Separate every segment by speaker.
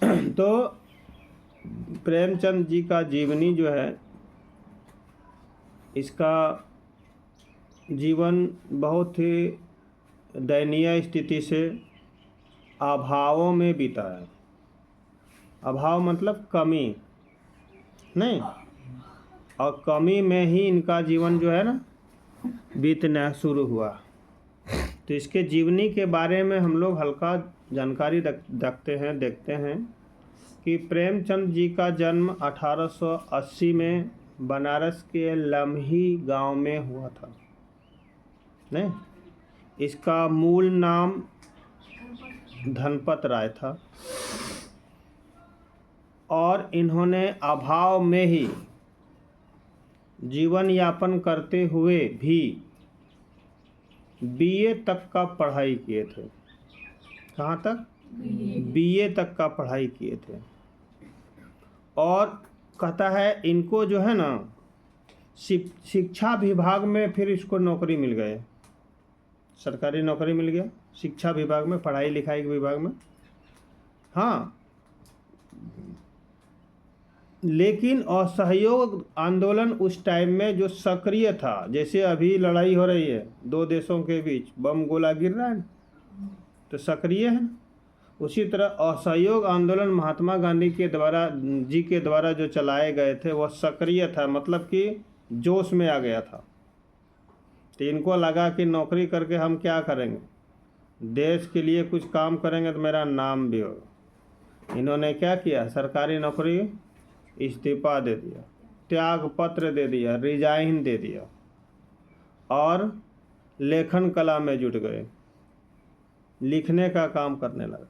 Speaker 1: तो प्रेमचंद जी का जीवनी जो है, इसका जीवन बहुत ही दयनीय स्थिति से अभावों में बीता है। अभाव मतलब कमी नहीं, और कमी में ही इनका जीवन जो है ना बीतना शुरू हुआ। तो इसके जीवनी के बारे में हम लोग हल्का जानकारी देखते हैं कि प्रेमचंद जी का जन्म 1880 में बनारस के लम्ही गांव में हुआ था। नहीं, इसका मूल नाम धनपत राय था और इन्होंने अभाव में ही जीवन यापन करते हुए भी बीए तक का पढ़ाई किए थे। कहाँ तक? बीए तक का पढ़ाई किए थे। और कहता है इनको जो है ना शिक्षा विभाग में फिर इसको नौकरी मिल गए, सरकारी नौकरी मिल गया शिक्षा विभाग में, पढ़ाई लिखाई के विभाग में। हाँ, लेकिन असहयोग आंदोलन उस टाइम में जो सक्रिय था, जैसे अभी लड़ाई हो रही है दो देशों के बीच, बम गोला गिर रहा है तो सक्रिय है, उसी तरह असहयोग आंदोलन महात्मा गांधी के द्वारा जो चलाए गए थे वह सक्रिय था, मतलब कि जोश में आ गया था। तो इनको लगा कि नौकरी करके हम क्या करेंगे, देश के लिए कुछ काम करेंगे तो मेरा नाम भी होगा। इन्होंने क्या किया, सरकारी नौकरी इस्तीफा दे दिया, त्याग पत्र दे दिया, रिजाइन दे दिया और लेखन कला में जुट गए, लिखने का काम करने लगा।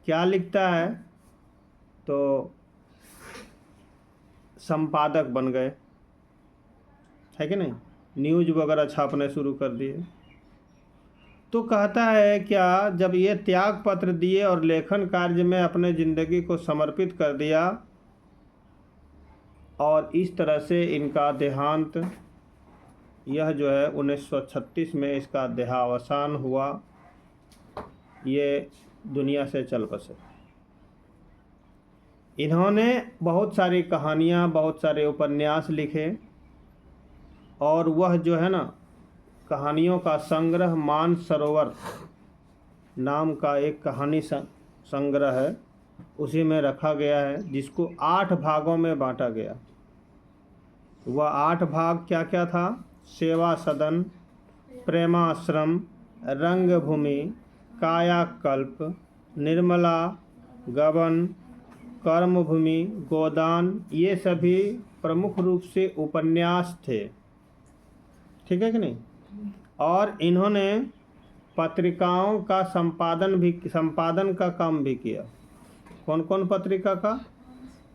Speaker 1: क्या लिखता है, तो संपादक बन गए, है कि नहीं, न्यूज वगैरह छापने शुरू कर दिए। तो कहता है क्या, जब ये त्याग पत्र दिए और लेखन कार्य में अपने ज़िंदगी को समर्पित कर दिया और इस तरह से इनका देहांत, यह जो है 1936 में इसका देहावसान हुआ, ये दुनिया से चल बसे। इन्होंने बहुत सारी कहानियाँ, बहुत सारे उपन्यास लिखे और वह जो है ना कहानियों का संग्रह मानसरोवर नाम का एक कहानी संग्रह है, उसी में रखा गया है, जिसको 8 भागों में बांटा गया। वह 8 भाग क्या क्या था, सेवा सदन, प्रेमाश्रम, रंगभूमि, कायाकल्प, निर्मला, गबन, कर्मभूमि, गोदान, ये सभी प्रमुख रूप से उपन्यास थे, ठीक है कि नहीं। और इन्होंने पत्रिकाओं का संपादन का काम भी किया। कौन कौन पत्रिका का,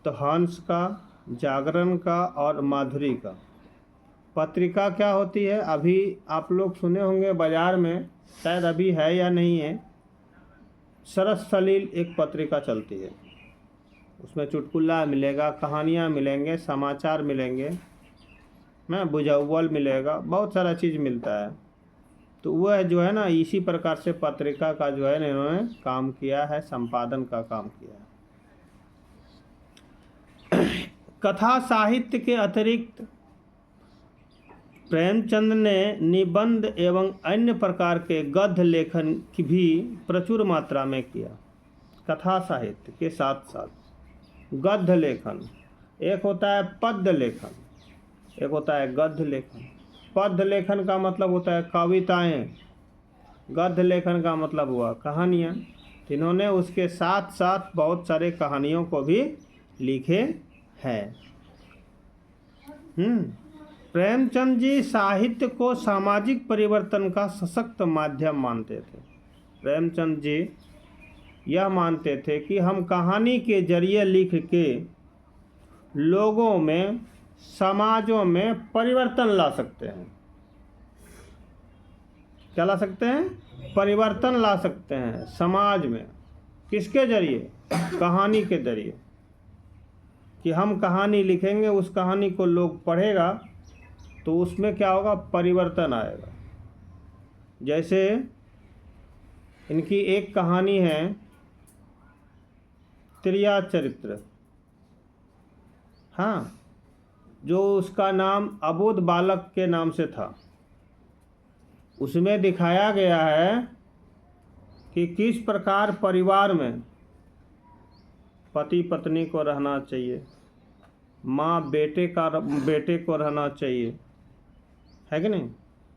Speaker 1: तो हंस का, जागरण का और माधुरी का। पत्रिका क्या होती है, अभी आप लोग सुने होंगे बाज़ार में, शायद अभी है या नहीं है, सरस सलील एक पत्रिका चलती है, उसमें चुटकुला मिलेगा, कहानियाँ मिलेंगे, समाचार मिलेंगे, ना बुझाउल मिलेगा, बहुत सारा चीज़ मिलता है। तो वह जो है ना इसी प्रकार से पत्रिका का जो है ना इन्होंने काम किया है, संपादन का काम किया है। कथा साहित्य के अतिरिक्त प्रेमचंद ने निबंध एवं अन्य प्रकार के गद्य लेखन की भी प्रचुर मात्रा में किया। कथा साहित्य के साथ साथ गद्य लेखन, एक होता है पद्य लेखन, एक होता है गद्य लेखन। पद्य लेखन का मतलब होता है कविताएं, गद्य लेखन का मतलब हुआ कहानियाँ। इन्होंने उसके साथ साथ बहुत सारे कहानियों को भी लिखे हैं। प्रेमचंद जी साहित्य को सामाजिक परिवर्तन का सशक्त माध्यम मानते थे। प्रेमचंद जी यह मानते थे कि हम कहानी के जरिए लिख के लोगों में, समाजों में परिवर्तन ला सकते हैं। क्या ला सकते हैं, परिवर्तन ला सकते हैं समाज में। किसके जरिए, कहानी के जरिए, कि हम कहानी लिखेंगे, उस कहानी को लोग पढ़ेगा तो उसमें क्या होगा, परिवर्तन आएगा। जैसे इनकी एक कहानी है त्रिया चरित्र, हाँ, जो उसका नाम अबोध बालक के नाम से था, उसमें दिखाया गया है कि किस प्रकार परिवार में पति पत्नी को रहना चाहिए, माँ बेटे को रहना चाहिए, है कि नहीं।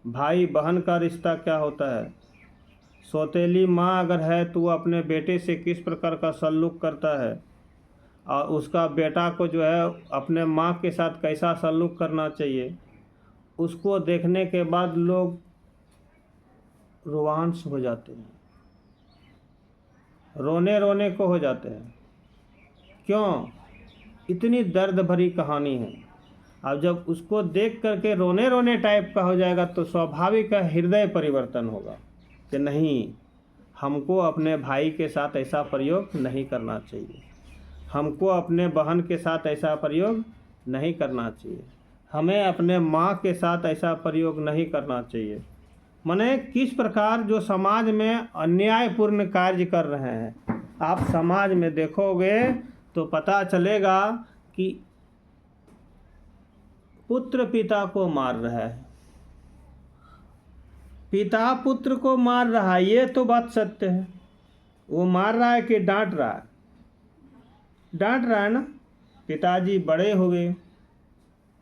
Speaker 1: भाई बहन का रिश्ता क्या होता है, सौतेली माँ अगर है तो वो अपने बेटे से किस प्रकार का सलूक करता है, और उसका बेटा को जो है अपने माँ के साथ कैसा सलूक करना चाहिए, उसको देखने के बाद लोग रोमांच हो जाते हैं, रोने रोने को हो जाते हैं। क्यों? इतनी दर्द भरी कहानी है। अब जब उसको देख करके रोने रोने टाइप का हो जाएगा तो स्वाभाविक हृदय परिवर्तन होगा कि नहीं, हमको अपने भाई के साथ ऐसा प्रयोग नहीं करना चाहिए, हमको अपने बहन के साथ ऐसा प्रयोग नहीं करना चाहिए, हमें अपने माँ के साथ ऐसा प्रयोग नहीं करना चाहिए। माने किस प्रकार जो समाज में अन्यायपूर्ण कार्य कर रहे हैं, आप समाज में देखोगे तो पता चलेगा कि पुत्र पिता को मार रहा है, पिता पुत्र को मार रहा है, ये तो बात सत्य है। वो मार रहा है कि डांट रहा है? डांट रहा है ना। पिताजी बड़े हुए,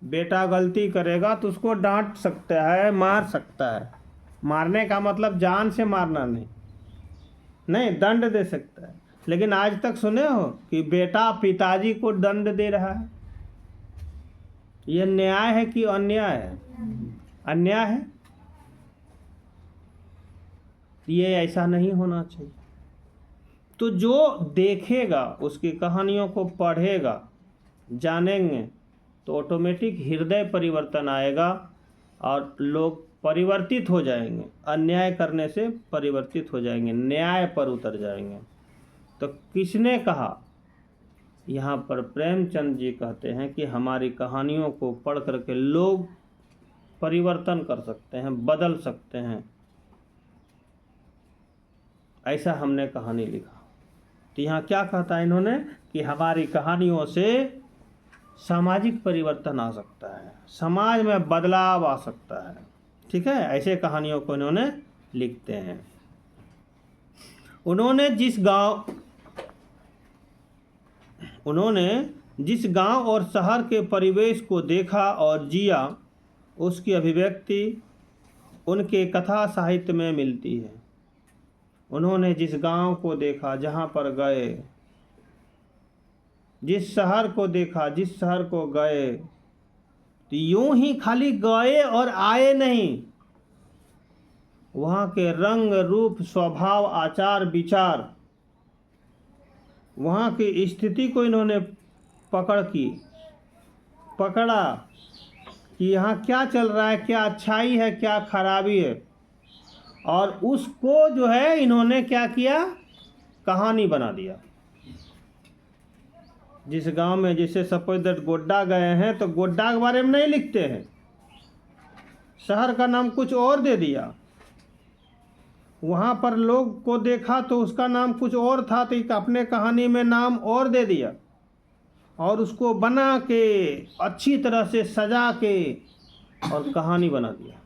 Speaker 1: बेटा गलती करेगा तो उसको डांट सकता है, मार सकता है। मारने का मतलब जान से मारना नहीं, नहीं, दंड दे सकता है। लेकिन आज तक सुने हो कि बेटा पिताजी को दंड दे रहा है? यह न्याय है कि अन्याय है? अन्याय है। ये ऐसा नहीं होना चाहिए। तो जो देखेगा, उसकी कहानियों को पढ़ेगा, जानेंगे, तो ऑटोमेटिक हृदय परिवर्तन आएगा और लोग परिवर्तित हो जाएंगे, अन्याय करने से परिवर्तित हो जाएंगे, न्याय पर उतर जाएंगे। तो किसने कहा? यहाँ पर प्रेमचंद जी कहते हैं कि हमारी कहानियों को पढ़ करके लोग परिवर्तन कर सकते हैं, बदल सकते हैं। ऐसा हमने कहानी लिखा। तो यहाँ क्या कहता है इन्होंने कि हमारी कहानियों से सामाजिक परिवर्तन आ सकता है, समाज में बदलाव आ सकता है। ठीक है, ऐसे कहानियों को इन्होंने लिखते हैं। उन्होंने जिस गांव और शहर के परिवेश को देखा और जिया, उसकी अभिव्यक्ति उनके कथा साहित्य में मिलती है। उन्होंने जिस गांव को देखा, जहां पर गए, जिस शहर को देखा, जिस शहर को गए, तो यूं ही खाली गए और आए नहीं, वहाँ के रंग रूप स्वभाव आचार विचार, वहाँ की स्थिति को इन्होंने पकड़ा कि यहाँ क्या चल रहा है, क्या अच्छाई है, क्या खराबी है, और उसको जो है इन्होंने क्या किया, कहानी बना दिया। जिस गांव में जैसे सपोज दैट गोड्डा गए हैं तो गोड्डा के बारे में नहीं लिखते हैं, शहर का नाम कुछ और दे दिया। वहाँ पर लोग को देखा तो उसका नाम कुछ और था, तो अपने कहानी में नाम और दे दिया और उसको बना के अच्छी तरह से सजा के और कहानी बना दिया।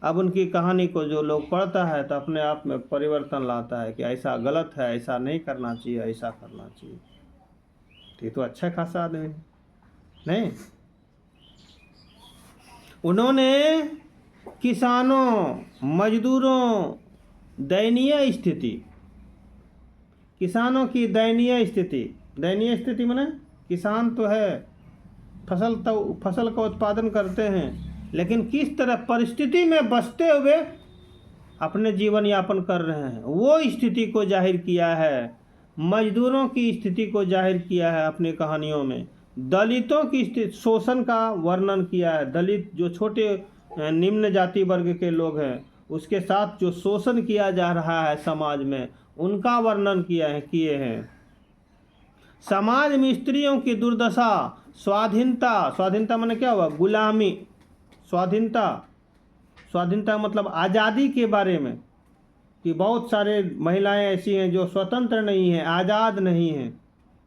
Speaker 1: अब उनकी कहानी को जो लोग पढ़ता है तो अपने आप में परिवर्तन लाता है कि ऐसा गलत है, ऐसा नहीं करना चाहिए, ऐसा करना चाहिए। ये तो अच्छा खासा आदमी नहीं। उन्होंने किसानों, मजदूरों, दयनीय स्थिति, किसानों की दयनीय स्थिति माने किसान तो है, फसल का उत्पादन करते हैं, लेकिन किस तरह परिस्थिति में बसते हुए अपने जीवन यापन कर रहे हैं, वो स्थिति को जाहिर किया है। मजदूरों की स्थिति को जाहिर किया है अपनी कहानियों में। दलितों की स्थिति, शोषण का वर्णन किया है। दलित जो छोटे निम्न जाति वर्ग के लोग हैं, उसके साथ जो शोषण किया जा रहा है समाज में, उनका वर्णन किए हैं। समाज में स्त्रियों की दुर्दशा, स्वाधीनता माने क्या हुआ, गुलामी। स्वाधीनता मतलब आज़ादी के बारे में, कि बहुत सारे महिलाएं ऐसी हैं जो स्वतंत्र नहीं हैं, आज़ाद नहीं हैं,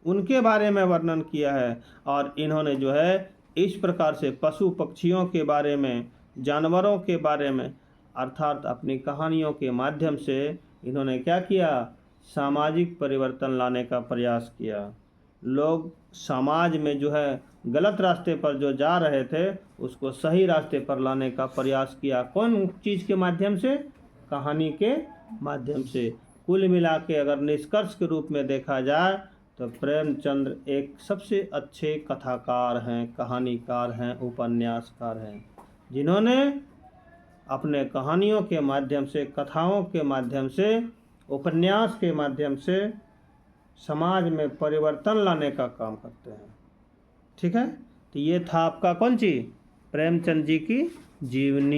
Speaker 1: उनके बारे में वर्णन किया है। और इन्होंने जो है इस प्रकार से पशु पक्षियों के बारे में, जानवरों के बारे में, अर्थात अपनी कहानियों के माध्यम से इन्होंने क्या किया, सामाजिक परिवर्तन लाने का प्रयास किया। लोग समाज में जो है गलत रास्ते पर जो जा रहे थे उसको सही रास्ते पर लाने का प्रयास किया। कौन चीज़ के माध्यम से? कहानी के माध्यम से। कुल मिला के अगर निष्कर्ष के रूप में देखा जाए तो प्रेमचंद्र एक सबसे अच्छे कथाकार हैं, कहानीकार हैं, उपन्यासकार हैं, जिन्होंने अपने कहानियों के माध्यम से, कथाओं के माध्यम से, उपन्यास के माध्यम से समाज में परिवर्तन लाने का काम करते हैं। ठीक है, तो ये था आपका कौन चीज़, प्रेमचंद जी की जीवनी।